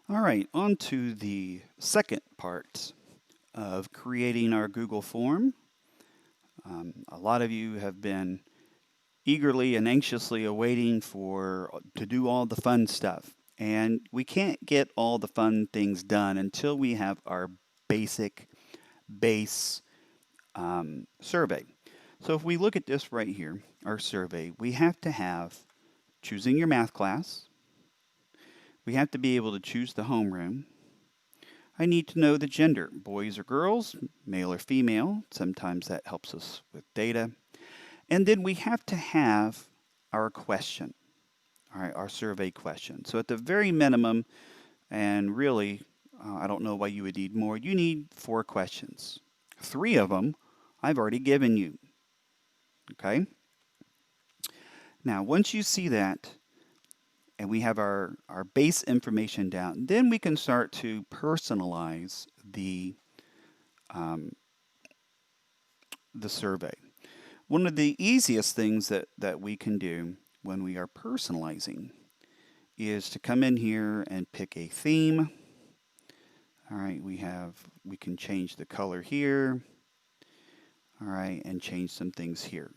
All right, on to the second part of creating our Google form. A lot of you have been eagerly and anxiously awaiting for to do all the fun stuff. And we can't get all the fun things done until we have our basic base survey. So if we look at this right here, our survey, we have to have choosing your math class. We have to be able to choose the homeroom. I need to know the gender, boys or girls, male or female. Sometimes that helps us with data. And then we have to have our question, all right, our survey question. So at the very minimum, and really, I don't know why you would need more, you need 4 questions. 3 of them I've already given you, okay? Now, once you see that, and we have our base information down, then we can start to personalize um, the survey. One of the easiest things that we can do when we are personalizing is to come in here and pick a theme. All right, we can change the color here. All right, and change some things here.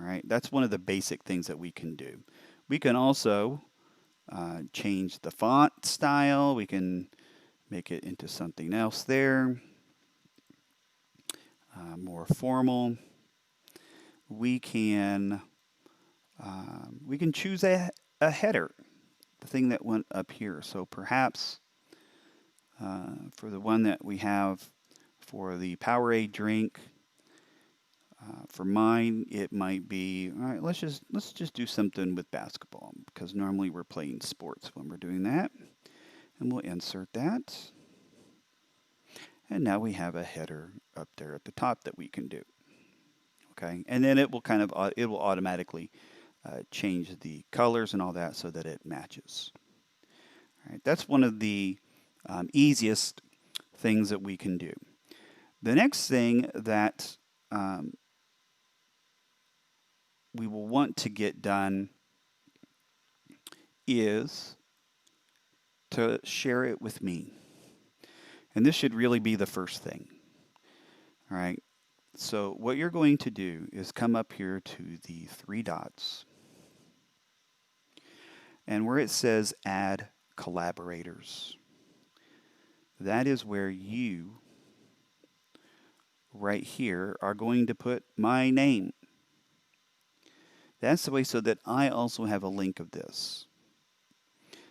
All right, that's one of the basic things that we can do. We can also change the font style. We can make it into something else there, more formal. We can we can choose a header, the thing that went up here. So perhaps for the one that we have for the Powerade drink, for mine it might be all right. Let's just do something with basketball because normally we're playing sports when we're doing that, and we'll insert that. And now we have a header up there at the top that we can do. Okay, and then it will it will automatically change the colors and all that so that it matches. All right, that's one of the easiest things that we can do. The next thing that we will want to get done is to share it with me. And this should really be the first thing. All right. So what you're going to do is come up here to the 3 dots. And where it says add collaborators, that is where you right here are going to put my name. That's the way so that I also have a link of this.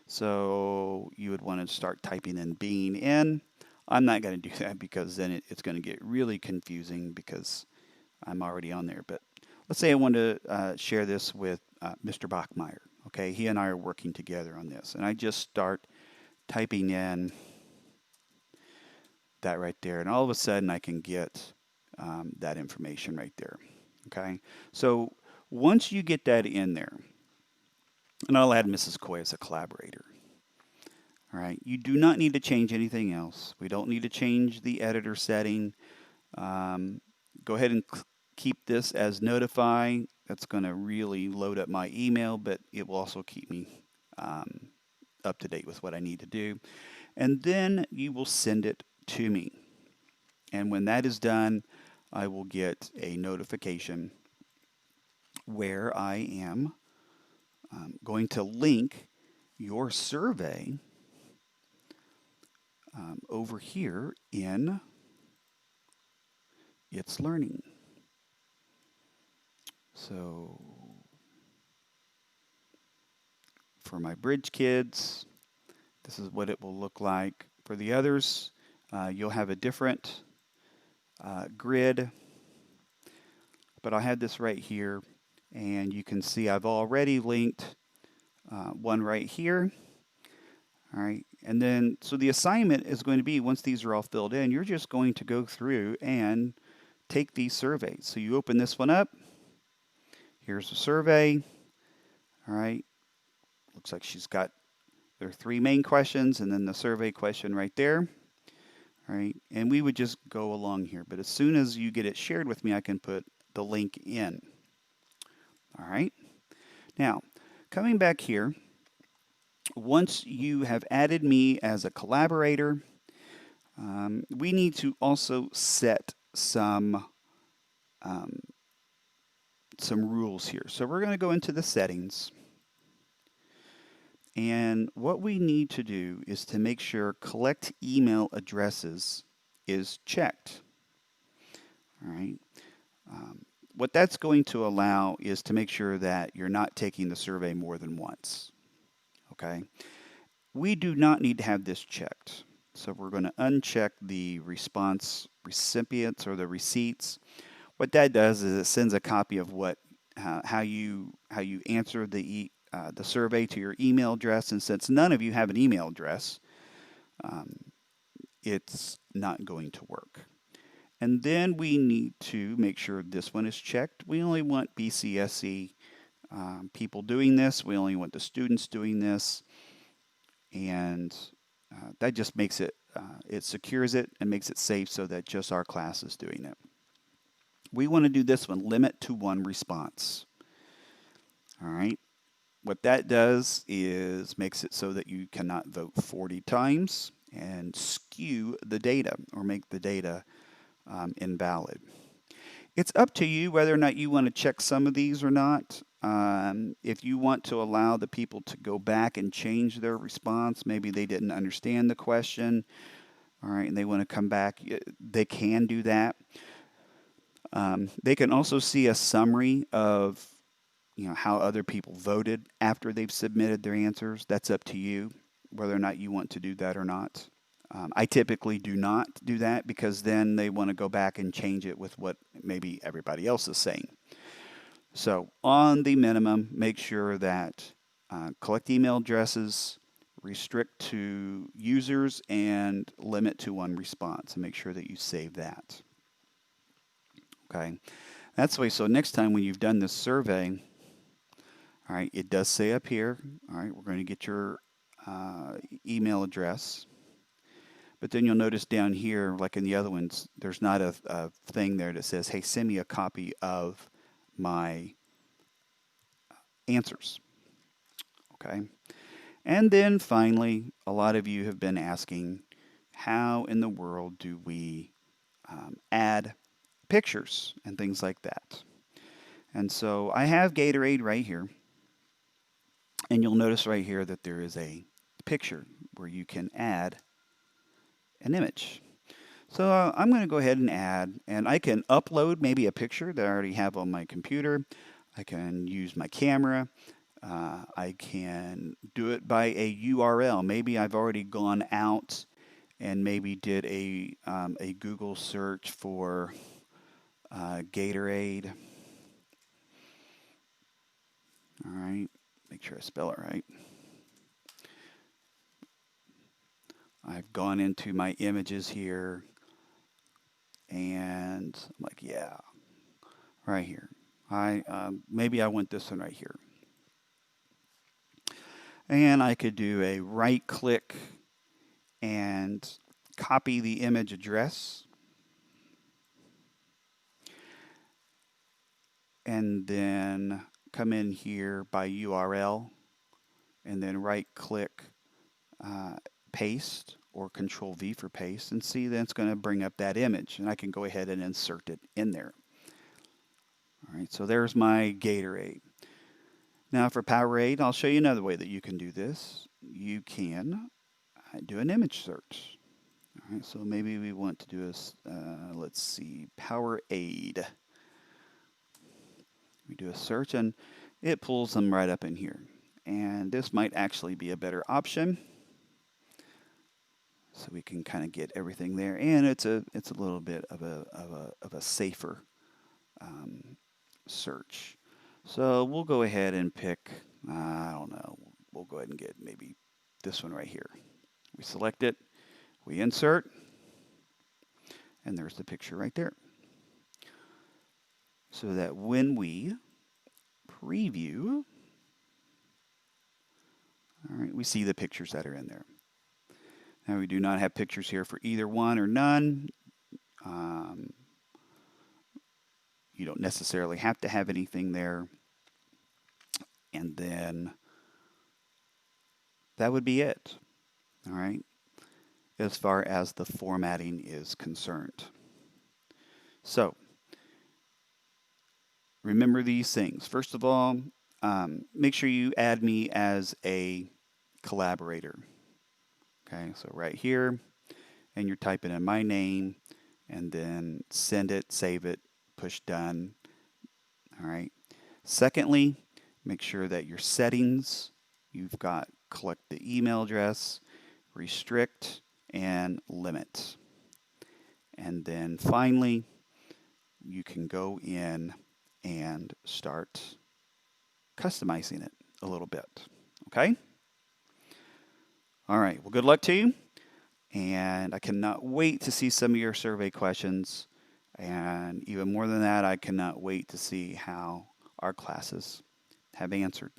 So you would want to start typing in being in. I'm not going to do that because then it's going to get really confusing because I'm already on there. But let's say I want to share this with Mr. Bachmeyer. Okay, he and I are working together on this. And I just start typing in that right there. And all of a sudden I can get that information right there. Okay, so once you get that in there, and I'll add Mrs. Coy as a collaborator. All right, you do not need to change anything else. We don't need to change the editor setting. Um, Go ahead and keep this as notify. That's going to really load up my email, but it will also keep me up to date with what I need to do. And then you will send it to me. And when that is done, I will get a notification where I am going to link your survey over here in It's Learning. So for my bridge kids, this is what it will look like. For the others, you'll have a different grid, but I have this right here, and you can see I've already linked one right here. All right, and then so the assignment is going to be once these are all filled in, you're just going to go through and take these surveys. So you open this one up. Here's the survey. All right, looks like she's got their 3 main questions and then the survey question right there. All right, and we would just go along here. But as soon as you get it shared with me, I can put the link in. All right, now coming back here, once you have added me as a collaborator, we need to also set um, some rules here. So we're going to go into the settings. And what we need to do is to make sure collect email addresses is checked. All right. Um, what that's going to allow is to make sure that you're not taking the survey more than once. Okay. We do not need to have this checked. So we're going to uncheck the response recipients or the receipts. What that does is it sends a copy of how you answer the survey to your email address, and since none of you have an email address, um, it's not going to work. And then we need to make sure this one is checked. We only want BCSC people doing this. We only want the students doing this, and that just makes it it secures it and makes it safe so that just our class is doing it. We want to do this one, limit to one response. All right. What that does is makes it so that you cannot vote 40 times and skew the data or make the data invalid. It's up to you whether or not you want to check some of these or not. If you want to allow the people to go back and change their response, maybe they didn't understand the question, all right, and they want to come back, they can do that. They can also see a summary of how other people voted after they've submitted their answers. That's up to you whether or not you want to do that or not. I typically do not do that because then they want to go back and change it with what maybe everybody else is saying. So on the minimum, make sure that collect email addresses, restrict to users, and limit to one response, and make sure that you save that. Okay, that's the way. So next time when you've done this survey, all right, it does say up here, all right, we're going to get your email address. But then you'll notice down here, like in the other ones, there's not a thing there that says, hey, send me a copy of my answers. Okay. And then finally, a lot of you have been asking, how in the world do we add pictures and things like that? And so I have Gatorade right here. And you'll notice right here that there is a picture where you can add an image. So I'm going to go ahead and add, and I can upload maybe a picture that I already have on my computer. I can use my camera. I can do it by a URL. Maybe I've already gone out and maybe did a Google search for Gatorade. All right, make sure I spell it right. I've gone into my images here, and I'm like, yeah, right here. Maybe I want this one right here. And I could do a right click and copy the image address. And then come in here by URL and then right click paste or Control V for paste, and see then it's going to bring up that image, and I can go ahead and insert it in there. All right, so there's my Gatorade. Now for Powerade, I'll show you another way that you can do this. You can do an image search. All right, so maybe we want to do a, let's see, Powerade. We do a search and it pulls them right up in here. And this might actually be a better option. So we can kind of get everything there, and it's a little bit of a safer search. So we'll go ahead and pick, I don't know, we'll go ahead and get maybe this one right here. We select it, we insert, and there's the picture right there. So that when we preview, all right, we see the pictures that are in there. Now we do not have pictures here for either one or none. You don't necessarily have to have anything there. And then that would be it. All right, as far as the formatting is concerned. So remember these things. First of all, make sure you add me as a collaborator. Okay, so right here, and you're typing in my name, and then send it, save it, push done. All right. Secondly, make sure that your settings, you've got collect the email address, restrict, and limit. And then finally, you can go in and start customizing it a little bit. Okay? All right. Well, good luck to you. And I cannot wait to see some of your survey questions. And even more than that, I cannot wait to see how our classes have answered.